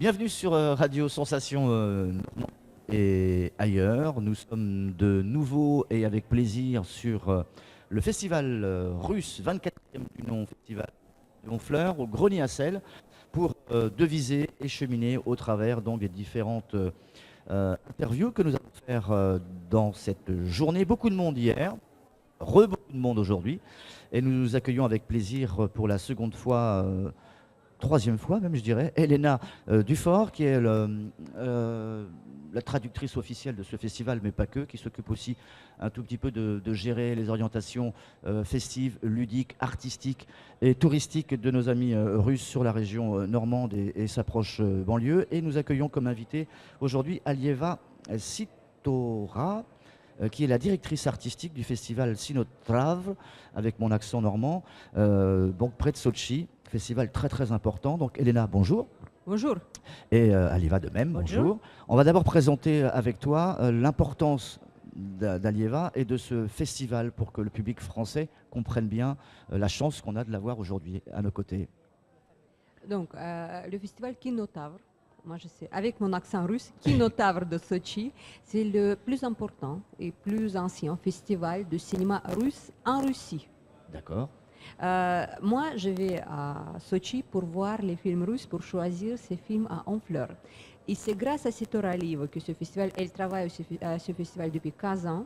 Bienvenue sur Radio Sensation et ailleurs. Nous sommes de nouveau et avec plaisir sur le festival russe 24e du nom, festival de Honfleur, au Grenier à Sel, pour deviser et cheminer au travers donc, des différentes interviews que nous allons faire dans cette journée. Beaucoup de monde hier, beaucoup de monde aujourd'hui, et nous nous accueillons avec plaisir pour la seconde fois. Troisième fois même, je dirais, Elena Dufort, qui est la traductrice officielle de ce festival, mais pas que, qui s'occupe aussi un tout petit peu de gérer les orientations festives, ludiques, artistiques et touristiques de nos amis russes sur la région normande et sa proche banlieue. Et nous accueillons comme invité aujourd'hui Alieva Sitora, qui est la directrice artistique du festival Sinotrav, avec mon accent normand, donc près de Sotchi. Festival très très important. Donc Elena, bonjour. Bonjour. Et Alieva de même, bonjour. On va d'abord présenter avec toi l'importance d'Alieva et de ce festival pour que le public français comprenne bien la chance qu'on a de l'avoir aujourd'hui à nos côtés. Donc, le festival Kinotavr, moi je sais, avec mon accent russe, Kinotavr de Sochi, c'est le plus important et plus ancien festival de cinéma russe en Russie. D'accord. Moi, je vais à Sochi pour voir les films russes, pour choisir ces films à Honfleur. Et c'est grâce à Sitora Alieva que ce festival, elle travaille à ce festival depuis 15 ans.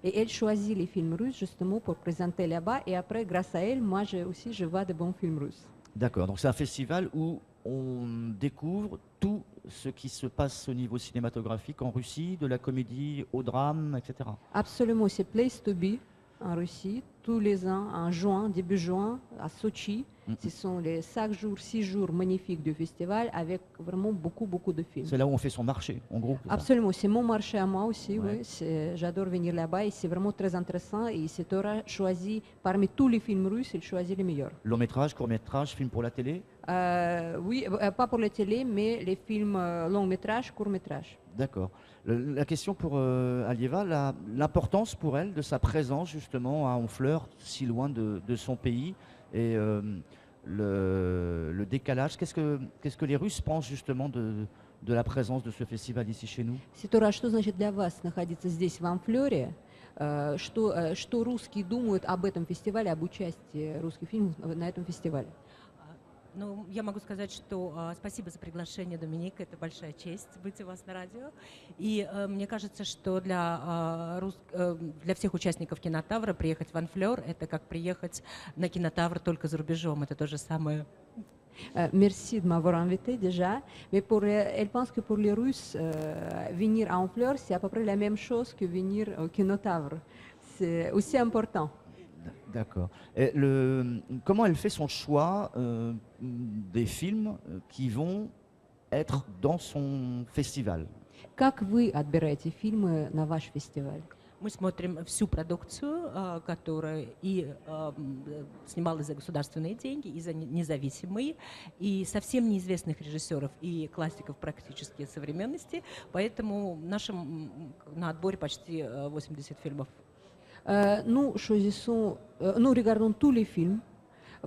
Et elle choisit les films russes justement pour présenter là-bas. Et après, grâce à elle, moi aussi, je vois de bons films russes. D'accord, donc c'est un festival où on découvre tout ce qui se passe au niveau cinématographique en Russie, de la comédie au drame, etc. Absolument, c'est Place to Be en Russie, tous les ans, en juin, début juin, à Sochi. Ce sont les 5 jours, 6 jours magnifiques du festival avec vraiment beaucoup de films. C'est là où on fait son marché, en gros. Absolument, c'est mon marché à moi aussi. Ouais. Oui, j'adore venir là-bas et c'est vraiment très intéressant. Et Sitora choisit, parmi tous les films russes, il choisit les meilleurs. Long métrage, court métrage, film pour la télé? Oui, pas pour la télé, mais les films long métrage, court métrage. D'accord. La question pour Alieva, l'importance pour elle de sa présence justement à Honfleur, si loin de son pays, et le décalage. Qu'est-ce que les Russes pensent justement de la présence de ce festival ici chez nous? Ситора, что значит для вас находиться здесь, в Амфлёре? Что русские думают об этом фестивале, об участии русских фильмов на этом фестивале? Ну, я могу сказать, что спасибо за приглашение, Доминик. Это большая честь быть у вас на радио. И мне кажется, что для всех участников Кинотавра приехать в Honfleur — это как приехать на Кинотавр только за рубежом. Это то же самое. Merci de m'avoir invité déjà. Mais elle pense que pour les Russes, venir à Honfleur, c'est à peu près la même chose que venir au Kinotavr. C'est aussi important. D'accord. Comment elle fait son choix des films qui vont être dans son festival? Как вы отбираете фильмы на ваш фестиваль? Мы смотрим всю продукцию, которая и снималась за государственные деньги, и за независимые, и совсем неизвестных режиссеров, и классиков практически современности. Поэтому на отборе почти 80 фильмов. Nous regardons tous les films,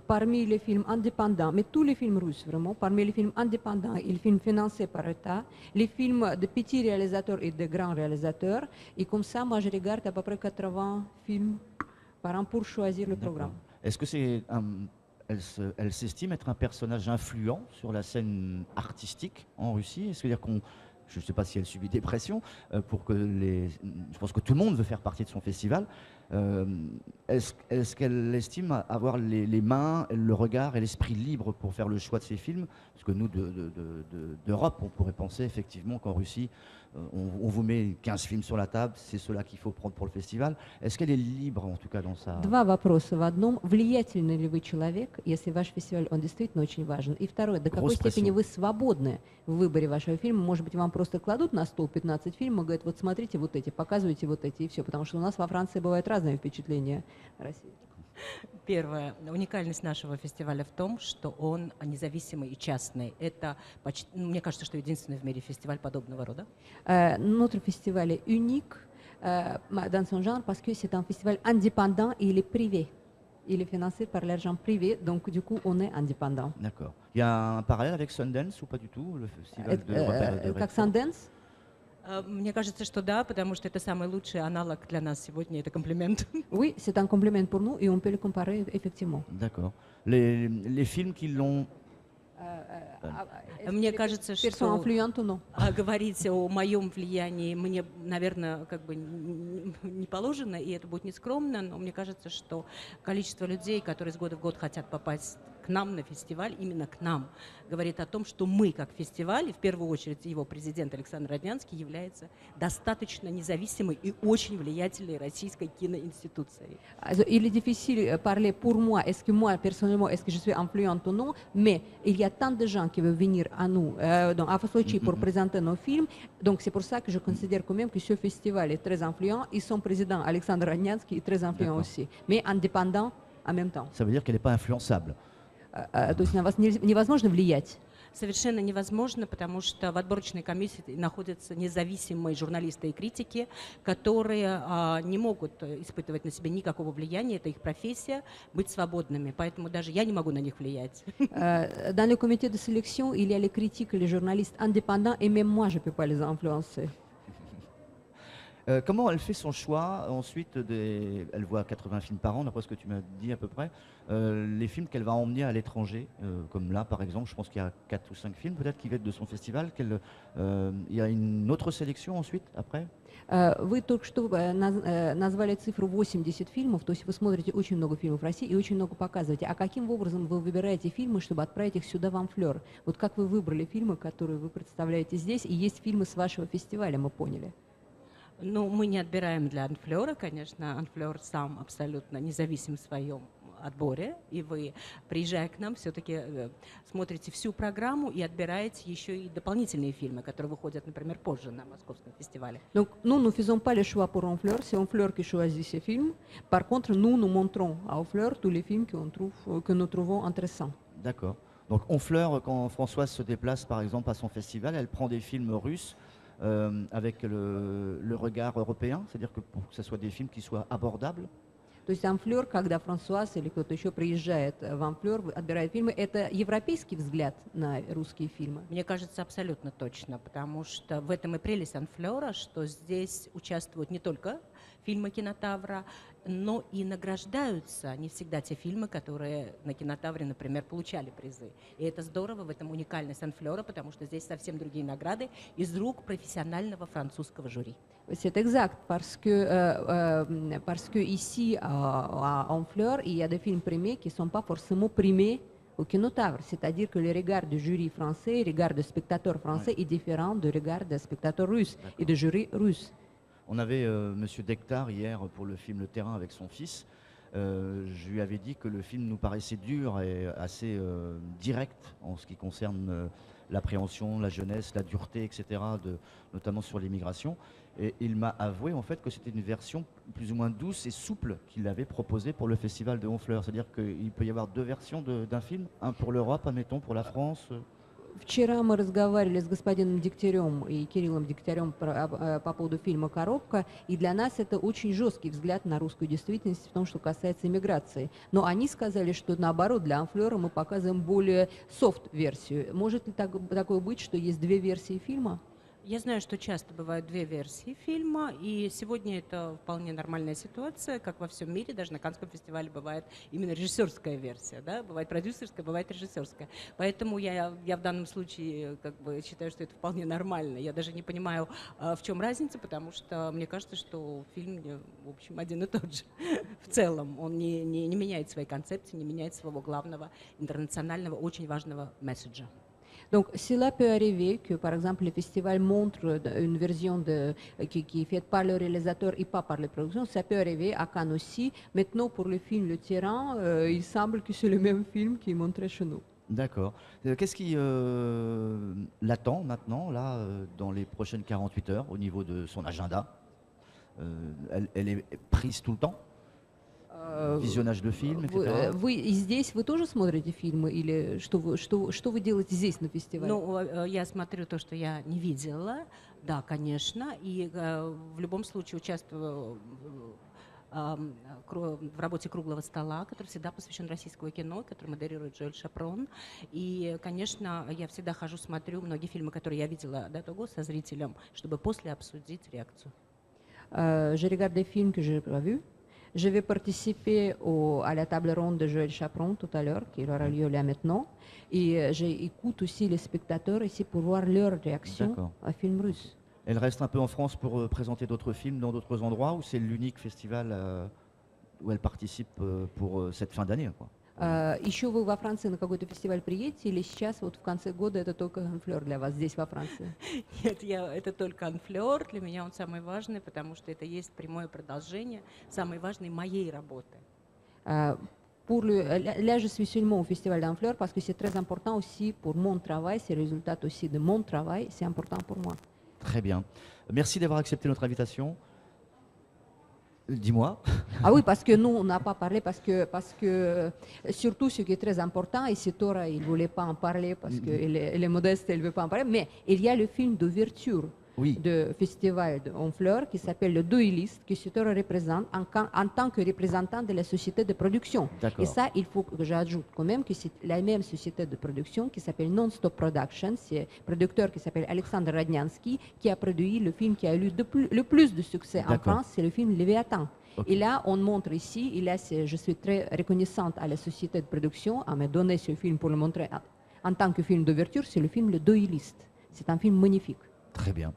parmi les films indépendants, mais tous les films russes vraiment, parmi les films indépendants et les films financés par l'État, les films de petits réalisateurs et de grands réalisateurs. Et comme ça, moi, je regarde à peu près 80 films par an pour choisir le programme. Est-ce que elle s'estime être un personnage influent sur la scène artistique en Russie? Est-ce que dire qu'on je ne sais pas si elle subit des pressions, je pense que tout le monde veut faire partie de son festival. Est-ce qu'elle estime avoir les mains, le regard et l'esprit libre pour faire le choix de ses films? Parce que nous, d'Europe, on pourrait penser effectivement qu'en Russie, on vous met 15 films sur la table, c'est ceux-là qu'il faut prendre pour le festival. Est-ce qu'elle est libre, en tout cas, dans sa... Два вопроса в одном. Влиятельный ли вы человек, если ваш фестиваль, он действительно очень важен? И второе, до какой степени вы свободны в выборе вашего фильма? Может быть, вам просто кладут на стол 15 фильмов, говорят, вот смотрите вот эти, показывайте вот эти, и все. Потому что у нас во Франции бывают разные впечатления о России. Первое. Уникальность нашего фестиваля в том, что он независимый и частный. Это, мне кажется, что единственный в мире фестиваль подобного рода. Notre festival est unique dans son genre parce que c'est un festival indépendant et il est privé. Il est financé par l'argent privé, donc du coup, on est indépendant. D'accord. Il y a un parallèle avec Sundance ou pas du tout, le festival de Как Red Ford? Sundance? Мне кажется, что да, потому что это самый лучший аналог для нас сегодня, это комплимент. Oui, c'est un compliment pour nous et on peut le comparer effectivement. D'accord. Les films qui l'ont... Мне кажется, Personnes что influentes ou non? говорить о моем влиянии мне, наверное, как бы не положено, и это будет нескромно, но мне кажется, что количество людей, которые из года в год хотят попасть к нам на фестиваль, именно к нам, говорит о том, что мы, как фестиваль, и в первую очередь его президент Александр Роднянский, является достаточно независимой и очень влиятельной российской киноинституцией. Also, il est difficile de parler pour moi, est-ce que moi, personnellement, est-ce que je suis influente ou non, mais il y a tant de gens qui veulent venir à nous, à Sochi pour présenter nos films, donc c'est pour ça que je considère quand même que ce festival est très influent, et son président, Alexandre Rodnянский, est très influent D'accord. aussi, mais indépendant en même temps. Ça veut dire qu'elle n'est pas influençable. То есть на вас невозможно влиять. Совершенно невозможно, потому что в отборочной комиссии находятся независимые журналисты и критики, которые не могут испытывать на себе никакого влияния, это их профессия, быть свободными, поэтому даже я не могу на них влиять. Dans le comité de sélection, il y a les critiques, les journalistes indépendants, et même moi, je ne peux pas les influencer. Comment elle fait son choix ensuite elle voit 80 films par an, d'après ce que tu m'as dit à peu près. Les films qu'elle va emmener à l'étranger, comme là par exemple, je pense qu'il y a 4 ou 5 films peut-être qui viennent de son festival. Il y a une autre sélection ensuite, après? Вы только что назвали цифру 80 фильмов, то есть вы смотрите очень много фильмов в России и очень много показываете. А каким образом вы выбираете фильмы, чтобы отправить их сюда в Амфлер? Вот как вы выбрали фильмы, которые вы представляете здесь, и есть фильмы с вашего фестиваля, мы поняли? Ну, мы не отбираем для Анфлера, конечно, Анфлер сам абсолютно независим в своем отборе, и вы, приезжая к нам, все-таки смотрите всю программу и отбираете еще и дополнительные фильмы, которые выходят, например, позже на Московском фестивале. Donc, nous ne faisons pas le choix pour Honfleur, c'est Honfleur qui choisit ces films. Par contre, nous montrons à Honfleur tous les films que nous trouvons intéressants. D'accord. Donc Honfleur, quand Françoise se déplace par exemple à son festival, elle prend des films russes avec le regard européen, c'est-à-dire que pour que ce soit des films qui soient abordables. То есть Амфлер, когда Франсуаз или кто-то еще приезжает в Амфлер, отбирает фильмы, это европейский взгляд на русские фильмы? Мне кажется, абсолютно точно, потому что в этом и прелесть Анфлера, что здесь участвуют не только фильмы Кинотавра, но и награждаются не всегда те фильмы, которые на Кинотавре, например, получали призы. И это здорово, в этом уникальность Анфлера, потому что здесь совсем другие награды из рук профессионального французского жюри. C'est exact, parce que ici, à Honfleur, il y a des films primés qui ne sont pas forcément primés au Kinotavre. C'est-à-dire que le regard du jury français, le regard des spectateurs français est différent du regard des spectateurs russes et du jury russe. On avait Monsieur Dektar hier pour le film Le Terrain avec son fils. Je lui avais dit que le film nous paraissait dur et assez direct en ce qui concerne l'appréhension, la jeunesse, la dureté, etc., notamment sur l'immigration. Et il m'a avoué en fait que c'était une version plus ou moins douce et souple qu'il avait proposée pour le festival de Honfleur. C'est-à-dire qu'il peut y avoir deux versions d'un film, un pour l'Europe, admettons, pour la France. Вчера мы разговаривали с господином Дегтярем и Кириллом Дегтярем по поводу фильма «Коробка», и для нас это очень жесткий взгляд на русскую действительность в том, что касается иммиграции. Но они сказали, что наоборот, для Амфлера мы показываем более софт-версию. Может ли такое быть, что есть две версии фильма? Я знаю, что часто бывают две версии фильма, и сегодня это вполне нормальная ситуация, как во всем мире, даже на Каннском фестивале бывает именно режиссерская версия, да? Бывает продюсерская, бывает режиссерская. Поэтому я в данном случае как бы считаю, что это вполне нормально. Я даже не понимаю, в чем разница, потому что мне кажется, что фильм, в общем, один и тот же. В целом он не меняет своей концепции, не меняет своего главного интернационального, очень важного месседжа. Donc, cela peut arriver que, par exemple, le festival montre une version qui est faite par le réalisateur et pas par les productions. Ça peut arriver à Cannes aussi. Maintenant, pour le film Le Tyran, il semble que c'est le même film qui est montré chez nous. D'accord. Qu'est-ce qui l'attend maintenant, là, dans les prochaines 48 heures, au niveau de son agenda? Elle est prise tout le temps? Visionnage de films, etc. Вы здесь вы тоже смотрите фильмы или что вы делаете здесь на фестивале? Ну, я смотрю то, что я не видела, да, конечно, и в любом случае участвую в работе «Круглого стола», который всегда посвящен российскому кино, который модерирует Жоэль Шапрон. И, конечно, я всегда хожу, смотрю многие фильмы, которые я видела до того со зрителем, чтобы после обсудить реакцию. Je regarde des films que je n'ai pas vus. Je vais participer à la table ronde de Joël Chaperon tout à l'heure, qui aura lieu là maintenant. Et j'écoute aussi les spectateurs ici pour voir leur réaction D'accord. à film russe. Elle reste un peu en France pour présenter d'autres films dans d'autres endroits ou c'est l'unique festival où elle participe pour cette fin d'année, quoi? Еще вы во Франции на какой-то фестиваль приедете или сейчас вот в конце года это только флёр для вас здесь во Франции? Нет, это только анфлёр. Для меня он самый важный, потому что это есть прямое продолжение самой важной моей работы. Là, je suis seulement au festival d'Anfleur parce que c'est très important aussi pour mon travail, c'est le résultat aussi de mon travail, c'est important pour moi. Très bien. Merci d'avoir accepté notre invitation. Dis-moi. Ah oui, parce que nous, on n'a pas parlé, parce que surtout ce qui est très important, et Sitora, il ne voulait pas en parler parce qu'elle est modeste, elle ne veut pas en parler, mais il y a le film d'ouverture du festival d'Honfleur qui s'appelle Le Dueliste, que Sitora représente en tant que représentant de la société de production. Et ça, il faut que j'ajoute quand même que c'est la même société de production qui s'appelle Non-Stop Production. C'est un producteur qui s'appelle Alexandre Radnyansky qui a produit le film qui a eu le plus de succès en France, c'est le film Léviathan. Et là, on montre ici, et là, je suis très reconnaissante à la société de production à me donner ce film pour le montrer en tant que film d'ouverture, c'est le film Le Dueliste. C'est un film magnifique. Très bien.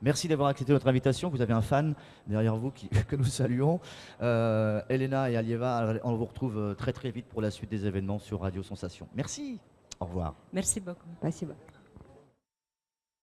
Merci d'avoir accepté notre invitation. Vous avez un fan derrière vous que nous saluons. Elena et Alieva, on vous retrouve très très vite pour la suite des événements sur Radio Sensation. Merci. Au revoir. Merci beaucoup. Спасибо.